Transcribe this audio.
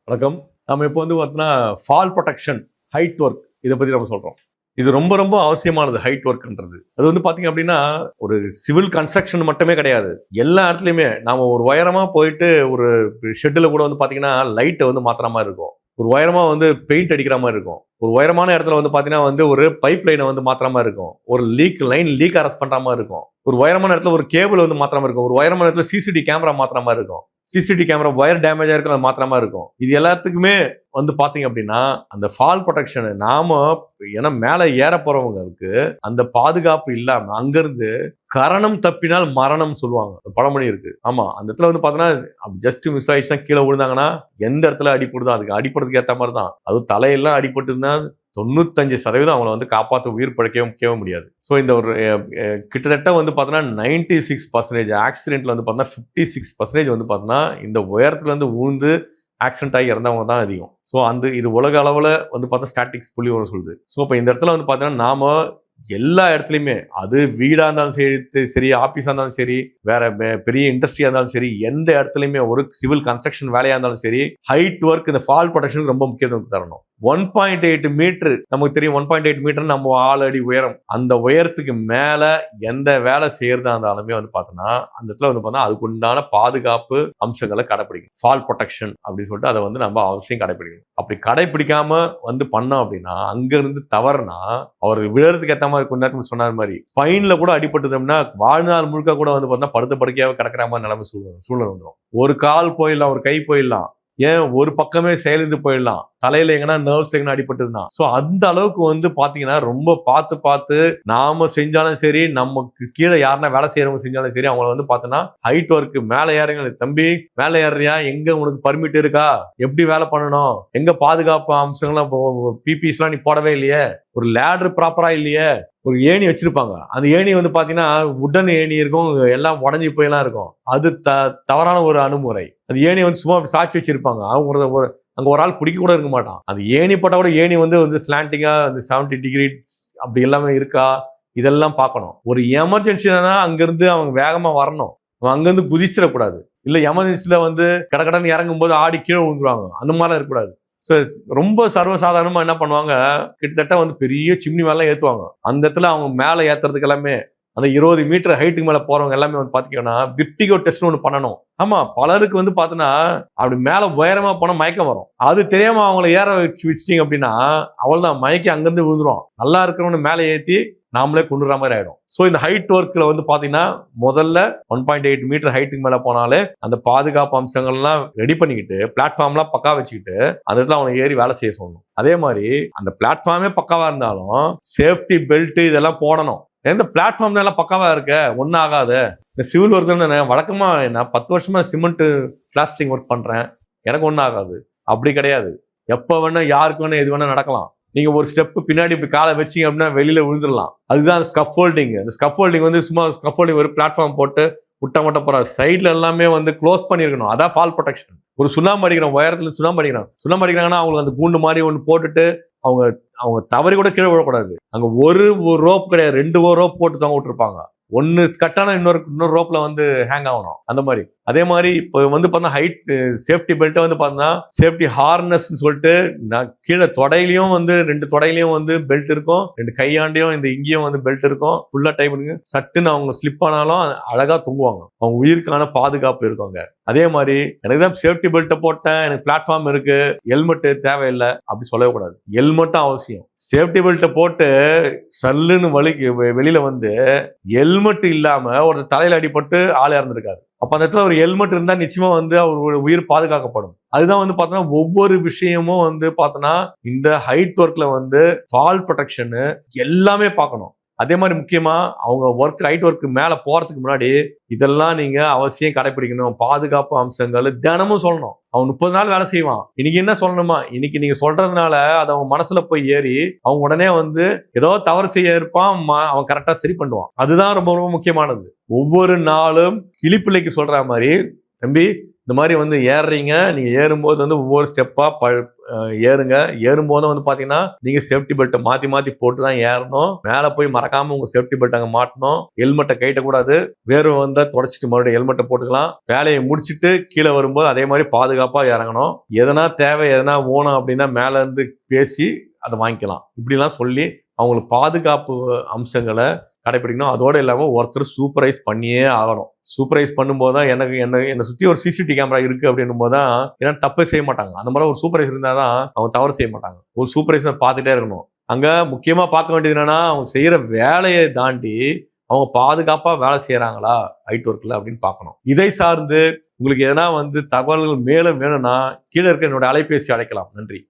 வணக்கம். நம்ம இப்போ பார்த்தீங்கன்னா, ஃபால் ப்ரொடெக்ஷன், ஹைட் ஒர்க் இத பத்தி நம்ம சொல்றோம். இது ரொம்ப ரொம்ப அவசியமானது ஹைட் ஒர்க்ன்றது. அது பார்த்தீங்க அப்படின்னா, ஒரு சிவில் கன்ஸ்ட்ரக்ஷன் மட்டுமே கிடையாது. எல்லா இடத்துலயுமே நாம ஒரு உயரமா போயிட்டு ஒரு ஷெட்ல கூட பார்த்தீங்கன்னா, லைட்ட மாத்துற மாரி இருக்கும். ஒரு உயரமா பெயிண்ட் அடிக்கிற மாரி இருக்கும். ஒரு உயரமான இடத்துல பார்த்தீங்கன்னா, ஒரு பைப் லைன மாத்துற மாரி இருக்கும். ஒரு லைன் லீக் அரெஸ்ட் பண்ற மாரி இருக்கும். ஒரு உயரமான இடத்துல ஒரு கேபிள் மாத்துற மாரி இருக்கும். ஒரு உயரமான இடத்துல சிசிடிவி கேமரா மாத்துற மாரி இருக்கும். சிசிடிவி கேமரா ஒயர் டேமேஜ் ஆயிருக்கும், அது மாத்துற மாதிரி இருக்கும். இது எல்லாத்துக்குமே பாத்தீங்க அப்படின்னா, அந்த ஃபால் ப்ரொடெக்ஷன் நாம ஏன்னா மேல ஏற போறவங்களுக்கு அந்த பாதுகாப்பு இல்லாம அங்கிருந்து கரணம் தப்பினால் மரணம் சொல்லுவாங்க. பழமொழி இருக்கு. ஆமா, அந்த இடத்துல பாத்தீங்கன்னா ஜஸ்ட் மிஸ் ஆயிடுச்சுன்னா கீழே விழுந்தாங்கன்னா எந்த இடத்துல அடிப்படுதோ அதுக்கு அடிப்படுறதுக்கு ஏத்த மாதிரி தான். அதுவும் தலையெல்லாம் அடிபட்டுன்னா 95% அவங்கள காப்பாற்ற உயிர் பிழைக்கவே முடியாது. ஸோ இந்த ஒரு கிட்டத்தட்ட பார்த்தீங்கன்னா 96% ஆக்சிடென்ட்ல பார்த்தீங்கன்னா 56% பார்த்தீங்கன்னா இந்த உயரத்துல ஊழ்ந்து ஆக்சிடென்ட் ஆகி இறந்தவங்க தான் அதிகம். ஸோ இது உலக அளவில் பார்த்தா ஸ்டாட்டிக்ஸ் புள்ளி ஒன்று சொல்லுது. ஸோ இப்போ இந்த இடத்துல பார்த்தீங்கன்னா நாம எல்லா இடத்துலையுமே அது வீடா இருந்தாலும் சரி, ஆபீஸா இருந்தாலும் சரி, வேற பெரிய இண்டஸ்ட்ரியா இருந்தாலும் சரி, எந்த இடத்துலையுமே ஒரு சிவில் கன்ஸ்ட்ரக்ஷன் வேலையா இருந்தாலும் சரி, ஹைட் ஒர்க் இந்த ஃபால் ப்ரொடெக்ஷனுக்கு ரொம்ப முக்கியத்துவம் தரணும். 1.8 மீட்டர் நமக்கு தெரியும். 1.8 மீட்டர் நம்ம 6 அடி உயரம். அந்த உயரத்துக்கு மேல எந்த வேலை செய்யறதா இருந்தாலுமே பார்த்தோம்னா அந்த இடத்துல பார்த்தா அதுக்கு உண்டான பாதுகாப்பு அம்சங்களை கடைபிடிக்கும். ஃபால் ப்ரொடெக்ஷன் அப்படின்னு சொல்லிட்டு அதை நம்ம அவசியம் கடைபிடிக்கணும். அப்படி கடைபிடிக்காம பண்ணோம் அப்படின்னா அங்க இருந்து தவறுனா அவர் விழுறதுக்கு ஏற்ற மாதிரி கொஞ்ச நேரத்துக்கு சொன்ன மாதிரி ஸ்பைன்ல கூட அடிபட்டதுன்னா வாழ்நாள் முழுக்க கூட பார்த்தா படுத்த படுக்கையாக கிடக்கிற மாதிரி நிலைமை சூழ்நிலை வந்துடும். ஒரு கால் போயிடலாம், ஒரு கை போயிடலாம், ஏன் ஒரு பக்கமே செயலிந்து போயிடலாம், தலையில எங்கன்னா நர்வ்ஸ் எங்கன்னா அடிபட்டதுன்னா. சோ அந்த அளவுக்கு பாத்தீங்கன்னா ரொம்ப பார்த்து நாம செஞ்சாலும் சரி, நமக்கு கீழே யாருன்னா வேலை செய்யறவங்க செஞ்சாலும் சரி, அவங்கள பார்த்தோன்னா ஹைட் ஒர்க் மேல ஏறுங்க தம்பி, மேல ஏறியா, எங்க உனக்கு பர்மிட் இருக்கா, எப்படி வேலை பண்ணணும், எங்க பாதுகாப்பு அம்சங்கள்லாம் பிபிஸ் எல்லாம் நீ போடவே இல்லையே, ஒரு லேடர் ப்ராப்பரா இல்லையே, ஒரு ஏணி வச்சிருப்பாங்க. அந்த ஏணி பாத்தீங்கன்னா உடன் ஏணி இருக்கும், எல்லாம் உடஞ்சி போயெல்லாம் இருக்கும். அது தவறான ஒரு அணுமுறை. அந்த ஏணி சும்மா சாட்சி வச்சிருப்பாங்க. அவங்க அங்க ஒரு ஆள் பிடிக்க கூட இருக்க மாட்டான். அந்த ஏணி போட்டா கூட ஏணி ஸ்லாண்டிங்கா 70 டிகிரி அப்படி எல்லாமே இருக்கா, இதெல்லாம் பார்க்கணும். ஒரு எமர்ஜென்சினா அங்கிருந்து அவங்க வேகமா வரணும். அங்கிருந்து குதிச்சிடக்கூடாது. இல்ல எமர்ஜென்சில கடகடன்னு இறங்கும் போது ஆடி கீழே விழுந்துருவாங்க. அந்த மாதிரிலாம் இருக்கக்கூடாது. ரொம்ப சர்வசாதாரணமா என்ன பண்ணுவாங்க, கிட்டத்தட்ட பெரிய சிம்னி மேல ஏத்துவாங்க. அந்த இடத்துல அவங்க மேல ஏத்துறதுக்கு எல்லாமே அந்த 20 மீட்டர் ஹைட்டுக்கு மேல போறவங்க எல்லாமே பாத்தீங்கன்னா விர்டிகோ டெஸ்ட் ஒன்று பண்ணணும். ஆமா, பலருக்கு பாத்தீங்கன்னா அப்படி மேல உயரமா போனா மயக்கம் வரும். அது தெரியாம அவங்களை ஏற வச்சிட்டீங்க அப்படின்னா அவள்தான் மயக்கி அங்கிருந்து விழுந்துரும். நல்லா இருக்கிறவனு மேல ஏத்தி நாமளே கொண்டுற மாதிரி ஆயிடும். சோ இந்த ஹைட் ஒர்க்ல பாத்தீங்கன்னா முதல்ல 1.8 மீட்டர் ஹைட்டுக்கு மேல போனாலே அந்த பாதுகாப்பு அம்சங்கள்லாம் ரெடி பண்ணிக்கிட்டு பிளாட்ஃபார்ம்லாம் பக்கா வச்சுக்கிட்டு அந்த இடத்துல அவனை ஏறி வேலை செய்ய சொல்லணும். அதே மாதிரி அந்த பிளாட்ஃபார்மே பக்காவா இருந்தாலும் சேஃப்டி பெல்ட் இதெல்லாம் போடணும். எந்த பிளாட்ஃபார்ம் எல்லாம் பக்காவா இருக்க ஒன்னும் ஆகாது. இந்த சிவில் ஒர்க் வழக்கமா நான் 10 வருஷமா சிமெண்ட் பிளாஸ்டிங் ஒர்க் பண்றேன், எனக்கு ஒன்னும் ஆகாது. அப்படி கிடையாது. எப்ப வேணா யாருக்கு வேணா எது வேணா நடக்கலாம். நீங்க ஒரு ஸ்டெப் பின்னாடி இப்படி காலை வச்சீங்க அப்படின்னா வெளியில விழுந்துடலாம். அதுதான் ஸ்கஃபோல்டிங். அந்த ஸ்கஃபோல்டிங் சும்மா ஸ்கஃபோல்டிங் ஒரு பிளாட்ஃபார்ம் போட்டு விட்டா மட்டும் போறாது. சைட்ல எல்லாமே க்ளோஸ் பண்ணிருக்கணும். அதான் ஃபால் ப்ரொடெக்ஷன். ஒரு சுண்ணாம்பு அடிக்கிறோம், உயரத்துல சுண்ணாம்பு அடிக்கிறாங்கன்னா அவங்களுக்கு அந்த கூண்டு மாதிரி ஒன்று போட்டுட்டு அவங்க தவறி கூட கீழே விழக்கூடாது. அங்க ஒரு ரோப் கிடையாது, 2 ரோப் போட்டு தொங்க விட்டுருப்பாங்க. ஒன்னு கட்டான இன்னொரு ரோப்ல ஹேங் ஆகணும். அந்த மாதிரி அதே மாதிரி இப்போ பார்த்தா ஹைட் சேஃப்டி பெல்ட்டை பார்த்தா சேஃப்டி ஹார்னஸ் சொல்லிட்டு கீழே தொடையிலையும் 2 தொடையிலையும் பெல்ட் இருக்கும், 2 கையாண்டையும் இங்கேயும் பெல்ட் இருக்கும். ஃபுல்லா டைப் பண்ணுங்க. சட்டுன்னு அவங்க ஸ்லிப் ஆனாலும் அழகா தூங்குவாங்க. அவங்க உயிருக்கான பாதுகாப்பு இருக்குங்க. அதே மாதிரி எனக்கு தான் சேஃப்டி பெல்ட்டை போட்டேன், எனக்கு பிளாட்ஃபார்ம் இருக்கு, ஹெல்மெட் தேவையில்லை அப்படி சொல்லக்கூடாது. ஹெல்மெட்டும் அவசியம். சேஃப்டி பெல்ட்டை போட்டு சல்லுன்னு வெளியில ஹெல்மெட் இல்லாம ஒருத்தர் தலையில அடிபட்டு ஆள் இறந்துருக்காரு. அப்ப அந்த இடத்துல ஒரு ஹெல்மெட் இருந்தா நிச்சயமா அவர் உயிர் பாதுகாக்கப்படும். அதுதான் பார்த்தோன்னா ஒவ்வொரு விஷயமும் பார்த்தோன்னா இந்த ஹைட் ஒர்க்ல ஃபால் ப்ரொடெக்ஷன் எல்லாமே பார்க்கணும். அதே மாதிரி முக்கியமா அவங்க ஹைட் ஒர்க் மேல போறதுக்கு முன்னாடி இதெல்லாம் நீங்க அவசியம் கடைபிடிக்கணும். பாதுகாப்பு அம்சங்கள் தினமும் சொல்லணும். அவன் 30 நாள் வேலை செய்வான், இன்னைக்கு என்ன சொல்லணுமா, இன்னைக்கு நீங்க சொல்றதுனால அது அவங்க மனசுல போய் ஏறி அவங்க உடனே ஏதோ தவறு செய்ய இருப்பான், அவன் கரெக்டா சரி பண்ணுவான். அதுதான் ரொம்ப ரொம்ப முக்கியமானது. ஒவ்வொரு நாளும் கிளிப்பிள்ளைக்கு சொல்ற மாதிரி, தம்பி இந்த மாதிரி வந்து ஏறுறீங்க, நீங்க ஏறும்போது வந்து ஒவ்வொரு ஸ்டெப்பா ஏறுங்க. ஏறும்போது வந்து பாத்தீங்கன்னா நீங்க சேஃப்டி பெல்ட்டை மாத்தி போட்டு தான் ஏறணும். மேல போய் மறக்காம உங்க சேஃப்டி பெல்ட் அங்க மாட்டணும். ஹெல்மெட்டை கழட்டக்கூடாது. வேர்வை வந்தா தொடச்சிட்டு மறுபடியும் ஹெல்மெட்டை போட்டுக்கலாம். வேலையை முடிச்சுட்டு கீழே வரும்போது அதே மாதிரி பாதுகாப்பா இறங்கணும். எதனா தேவை எதனா வேணும் அப்படின்னா மேல இருந்து பேசி அதை வாங்கிக்கலாம். இப்படிலாம் சொல்லி அவங்களுக்கு பாதுகாப்பு அம்சங்களை கடைபிடிக்கணும். அதோட இல்லாமல் ஒருத்தர் சூப்பர்வைஸ் பண்ணியே ஆகணும். சூப்பர்வைஸ் பண்ணும்போது தான் என்னை சுற்றி ஒரு சிசிடிவி கேமரா இருக்குது அப்படின்னும் போது தான் ஏன்னா தப்பே செய்ய மாட்டாங்க. அந்த மாதிரி ஒரு சூப்பர்வைஸ் இருந்தால் தான் அவங்க தவறு செய்ய மாட்டாங்க. ஒரு சூப்பர்வைசர் பார்த்துட்டே இருக்கணும். அங்கே முக்கியமாக பார்க்க வேண்டியது என்னன்னா அவங்க செய்கிற வேலையை தாண்டி அவங்க பாதுகாப்பாக வேலை செய்கிறாங்களா ஹைட் ஒர்க்கில் அப்படின்னு பார்க்கணும். இதை சார்ந்து உங்களுக்கு எதனா வந்து தகவல்கள் மேலும் வேணும்னா கீழே இருக்க என்னோட அலைபேசி அழைக்கலாம். நன்றி.